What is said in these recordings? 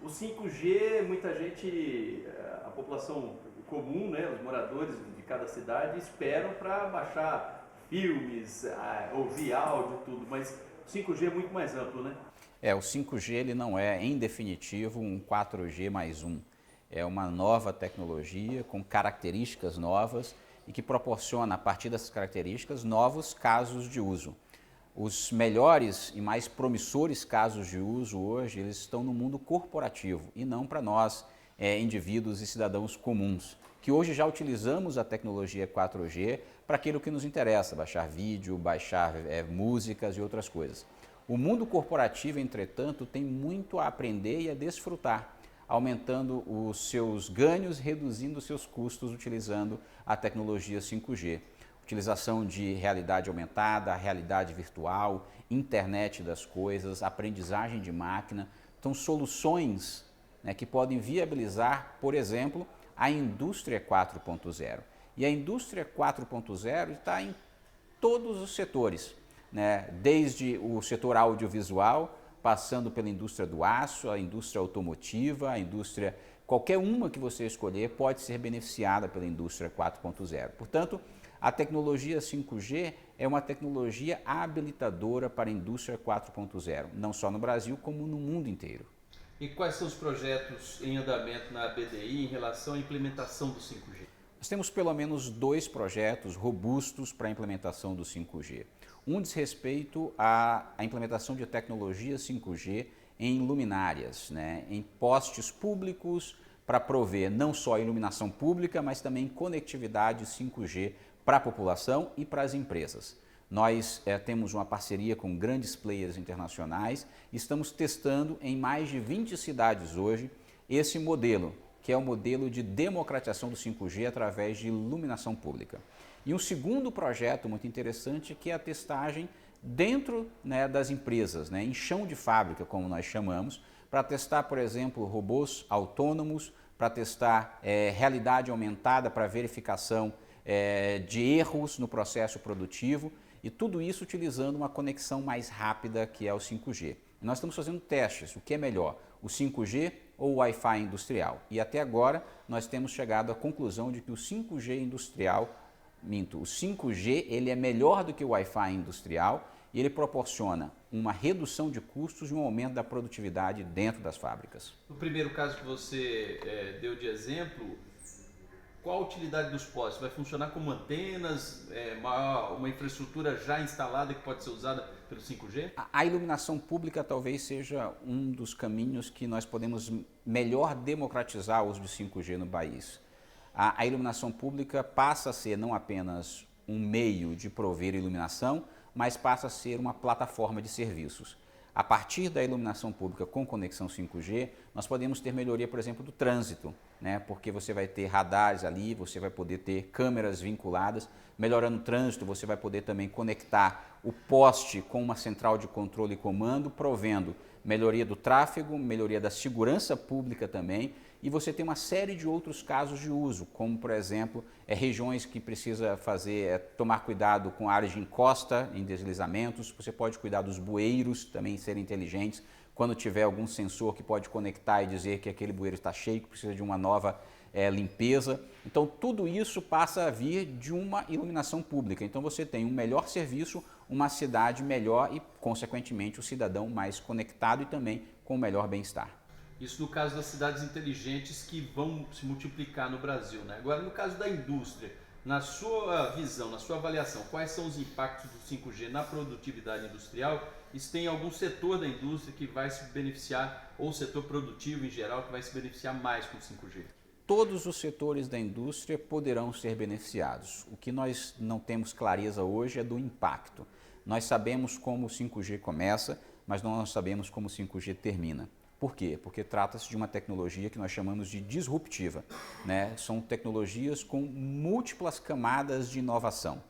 O 5G, muita gente, a população comum, né, os moradores de cada cidade esperam para baixar filmes, ouvir áudio, tudo, mas o 5G é muito mais amplo, né? O 5G ele não é, em definitivo, um 4G mais um. É uma nova tecnologia com características novas e que proporciona, a partir dessas características, novos casos de uso. Os melhores e mais promissores casos de uso hoje, eles estão no mundo corporativo e não para nós, indivíduos e cidadãos comuns, que hoje já utilizamos a tecnologia 4G para aquilo que nos interessa, baixar vídeo, baixar músicas e outras coisas. O mundo corporativo, entretanto, tem muito a aprender e a desfrutar, aumentando os seus ganhos, reduzindo os seus custos utilizando a tecnologia 5G. Utilização de realidade aumentada, realidade virtual, internet das coisas, aprendizagem de máquina. Então, soluções, né, que podem viabilizar, por exemplo, a indústria 4.0. E a indústria 4.0 está em todos os setores, né? Desde o setor audiovisual, passando pela indústria do aço, a indústria automotiva, a indústria, qualquer uma que você escolher pode ser beneficiada pela indústria 4.0. Portanto, a tecnologia 5G é uma tecnologia habilitadora para a indústria 4.0, não só no Brasil, como no mundo inteiro. E quais são os projetos em andamento na BDI em relação à implementação do 5G? Nós temos pelo menos 2 projetos robustos para a implementação do 5G. Um diz respeito à implementação de tecnologia 5G em luminárias, né, em postes públicos para prover não só iluminação pública, mas também conectividade 5G para a população e para as empresas. Nós temos uma parceria com grandes players internacionais e estamos testando em mais de 20 cidades hoje esse modelo, que é o modelo de democratização do 5G através de iluminação pública. E um segundo projeto muito interessante que é a testagem dentro, né, das empresas, né, em chão de fábrica, como nós chamamos, para testar, por exemplo, robôs autônomos, para testar realidade aumentada para verificação de erros no processo produtivo e tudo isso utilizando uma conexão mais rápida que é o 5G. E nós estamos fazendo testes, o que é melhor, o 5G ou o Wi-Fi industrial. E até agora nós temos chegado à conclusão de que o 5G industrial, o 5G ele é melhor do que o Wi-Fi industrial e ele proporciona uma redução de custos e um aumento da produtividade dentro das fábricas. No primeiro caso que você deu de exemplo, qual a utilidade dos postes? Vai funcionar como antenas, uma infraestrutura já instalada que pode ser usada pelo 5G? A iluminação pública talvez seja um dos caminhos que nós podemos melhor democratizar o uso de 5G no país. A iluminação pública passa a ser não apenas um meio de prover iluminação, mas passa a ser uma plataforma de serviços. A partir da iluminação pública com conexão 5G, nós podemos ter melhoria, por exemplo, do trânsito, né? Porque você vai ter radares ali, você vai poder ter câmeras vinculadas. Melhorando o trânsito, você vai poder também conectar o poste com uma central de controle e comando, provendo melhoria do tráfego, melhoria da segurança pública também. E você tem uma série de outros casos de uso, como, por exemplo, regiões que precisa tomar cuidado com áreas de encosta, em deslizamentos. Você pode cuidar dos bueiros, também serem inteligentes. Quando tiver algum sensor que pode conectar e dizer que aquele bueiro está cheio, que precisa de uma nova limpeza. Então, tudo isso passa a vir de uma iluminação pública. Então, você tem um melhor serviço, uma cidade melhor e, consequentemente, o cidadão mais conectado e também com melhor bem-estar. Isso no caso das cidades inteligentes que vão se multiplicar no Brasil, né? Agora, no caso da indústria, na sua visão, na sua avaliação, quais são os impactos do 5G na produtividade industrial? E se tem algum setor da indústria que vai se beneficiar, ou setor produtivo em geral, que vai se beneficiar mais com o 5G? Todos os setores da indústria poderão ser beneficiados. O que nós não temos clareza hoje é do impacto. Nós sabemos como o 5G começa, mas não sabemos como o 5G termina. Por quê? Porque trata-se de uma tecnologia que nós chamamos de disruptiva, né? São tecnologias com múltiplas camadas de inovação.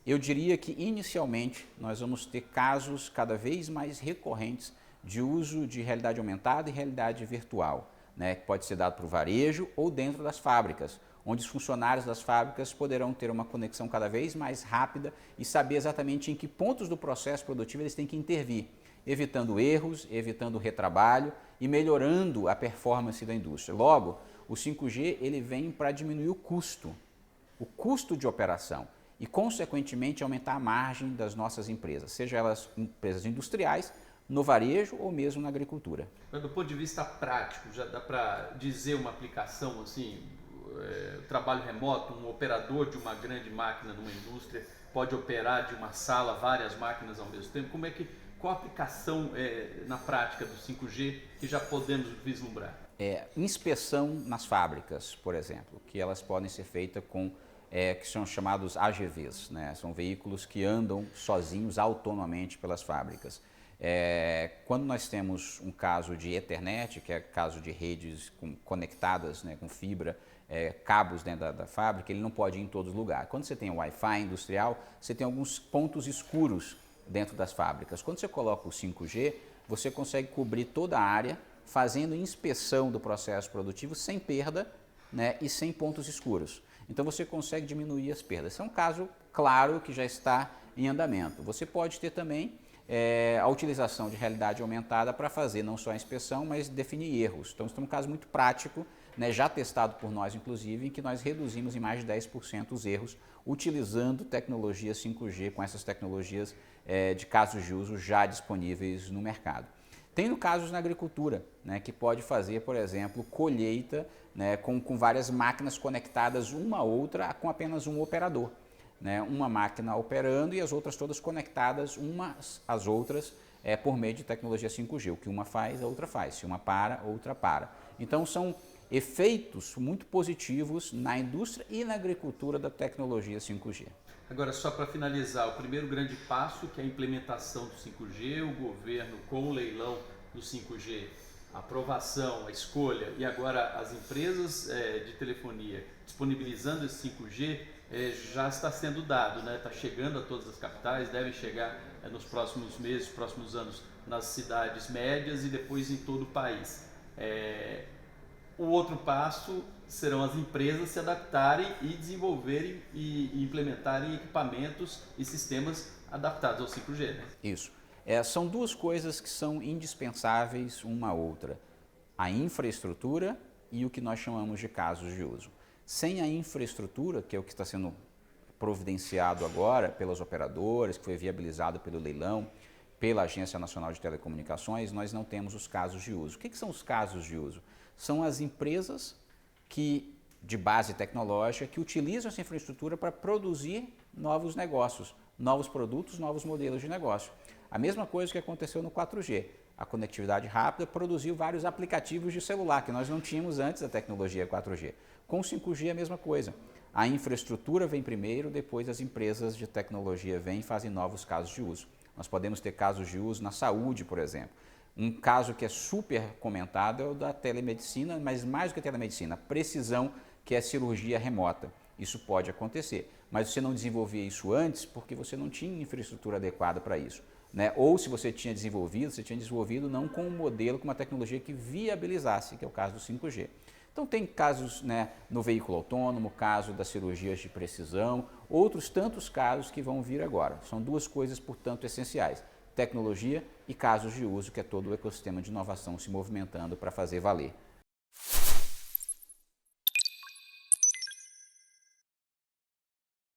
Eu diria que inicialmente nós vamos ter casos cada vez mais recorrentes de uso de realidade aumentada e realidade virtual, né? Que pode ser dado para o varejo ou dentro das fábricas, onde os funcionários das fábricas poderão ter uma conexão cada vez mais rápida e saber exatamente em que pontos do processo produtivo eles têm que intervir. evitando erros, evitando retrabalho e melhorando a performance da indústria. Logo, o 5G ele vem para diminuir o custo de operação e, consequentemente, aumentar a margem das nossas empresas, seja elas empresas industriais, no varejo ou mesmo na agricultura. Mas do ponto de vista prático, já dá para dizer uma aplicação assim, trabalho remoto, um operador de uma grande máquina numa indústria pode operar de uma sala várias máquinas ao mesmo tempo? Qual a aplicação na prática do 5G que já podemos vislumbrar? Inspeção nas fábricas, por exemplo, que elas podem ser feitas com que são chamados AGVs, né? São veículos que andam sozinhos autonomamente pelas fábricas. Quando nós temos um caso de Ethernet, que é caso de redes conectadas, né, com fibra, cabos dentro da fábrica, ele não pode ir em todos os lugares. Quando você tem o Wi-Fi industrial, você tem alguns pontos escuros dentro das fábricas. Quando você coloca o 5G, você consegue cobrir toda a área, fazendo inspeção do processo produtivo sem perda, né, e sem pontos escuros. Então você consegue diminuir as perdas. Esse é um caso claro que já está em andamento. Você pode ter também a utilização de realidade aumentada para fazer não só a inspeção, mas definir erros. Então, isso é um caso muito prático, né, já testado por nós, inclusive, em que nós reduzimos em mais de 10% os erros utilizando tecnologia 5G, com essas tecnologias de casos de uso já disponíveis no mercado. Tem casos na agricultura, né, que pode fazer, por exemplo, colheita, né, com várias máquinas conectadas uma a outra com apenas um operador. Né, uma máquina operando e as outras todas conectadas umas às outras por meio de tecnologia 5G. O que uma faz, a outra faz. Se uma para, a outra para. Então são efeitos muito positivos na indústria e na agricultura da tecnologia 5G. Agora, só para finalizar, o primeiro grande passo, que é a implementação do 5G, o governo com o leilão do 5G, a aprovação, a escolha, e agora as empresas de telefonia disponibilizando esse 5G, já está sendo dado, né? Está chegando a todas as capitais, deve chegar nos próximos meses, próximos anos, nas cidades médias e depois em todo o país. O outro passo serão as empresas se adaptarem e desenvolverem e implementarem equipamentos e sistemas adaptados ao 5G. Né? Isso. São duas coisas que são indispensáveis uma à outra. A infraestrutura e o que nós chamamos de casos de uso. Sem a infraestrutura, que é o que está sendo providenciado agora pelas operadoras, que foi viabilizado pelo leilão, pela Agência Nacional de Telecomunicações, nós não temos os casos de uso. O que são os casos de uso? São as empresas de base tecnológica que utilizam essa infraestrutura para produzir novos negócios, novos produtos, novos modelos de negócio. A mesma coisa que aconteceu no 4G. A conectividade rápida produziu vários aplicativos de celular que nós não tínhamos antes da tecnologia 4G. Com o 5G é a mesma coisa. A infraestrutura vem primeiro, depois as empresas de tecnologia vêm e fazem novos casos de uso. Nós podemos ter casos de uso na saúde, por exemplo. Um caso que é super comentado é o da telemedicina, mas mais do que a telemedicina, a precisão, que é a cirurgia remota. Isso pode acontecer, mas você não desenvolvia isso antes porque você não tinha infraestrutura adequada para isso. Né? Ou se você tinha desenvolvido não com um modelo, com uma tecnologia que viabilizasse, que é o caso do 5G. Então tem casos, né, no veículo autônomo, caso das cirurgias de precisão, outros tantos casos que vão vir agora. São duas coisas, portanto, essenciais. Tecnologia e casos de uso, que é todo o ecossistema de inovação se movimentando para fazer valer.